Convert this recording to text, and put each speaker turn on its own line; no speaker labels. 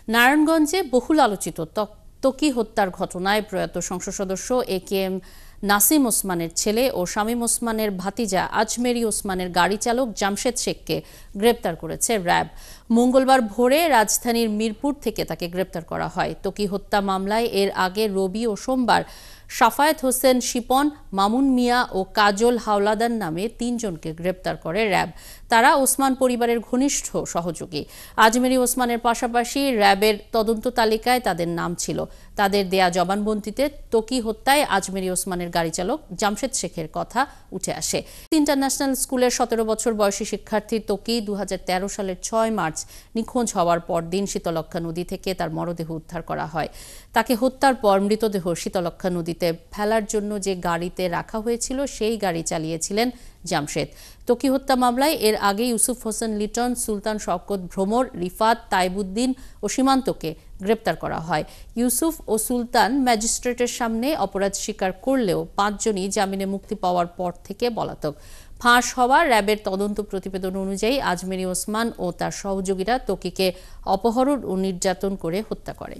নারায়ণগঞ্জে বহুল আলোচিত ত্বকী হত্যার ঘটনায় প্রয়াত সংসদ সদস্য একেএম নাসিম ওসমানের ছেলে ও শামীম ওসমানের ভাতিজা আজমেরী ওসমানের গাড়ি চালক জামশেদ শেখকে গ্রেপ্তার করেছে র্যাব। মঙ্গলবার ভোরে রাজধানীর মিরপুর থেকে তাকে গ্রেপ্তার করা হয়। ত্বকী হত্যা মামলায় এর আগে রবি ও সোমবার সাফায়েত হোসেন শিপন, মামুন মিয়া ও কাজল হাওলাদার নামে ৩ জনকে গ্রেপ্তার করে র্যাব। তারা ওসমান পরিবারের ঘনিষ্ঠ সহযোগী। আজমেরী ওসমানের পাশাপাশি র্যাবের তদন্ত তালিকায় তাদের নাম ছিল। তাদের দেয়া জবানবন্দিতে ত্বকী হত্যায় আজমেরী ওসমানের গাড়ি চালক জামশেদ শেখের কথা উঠে আসে। ইন্টারন্যাশনাল স্কুলের ১৭ বছর বয়সী শিক্ষার্থী ত্বকী ২০১৩ সালের ৬ মার্চ নিখোঁজ হওয়ার পরদিন শীতলক্ষ্যা নদী থেকে তার মরদেহ উদ্ধার করা হয়। তাকে হত্যার পর মৃতদেহ শীতলক্ষ্যা নদীতে ফেলার জন্য যে গাড়িতে রাখা হয়েছিল সেই গাড়ি চালিয়েছিলেন জামশেদ। ত্বকী হত্যা মামলায় এর আগে ইউসুফ হোসেন লিটন, সুলতান শওকত ভ্রমর, রিফাত, তাইবুদ্দিন ও সীমান্তকে গ্রেপ্তার করা হয়। ইউসুফ ও সুলতান ম্যাজিস্ট্রেটের সামনে অপরাধ স্বীকার করলেও ৫ জনই জামিনে মুক্তি পাওয়ার পর থেকে পলাতক। ফাঁস হওয়া র্যাবের তদন্ত প্রতিবেদন অনুযায়ী আজমেরী ওসমান ও তার সহযোগীরা ত্বকীকে অপহরণ ও নির্যাতন করে হত্যা করে।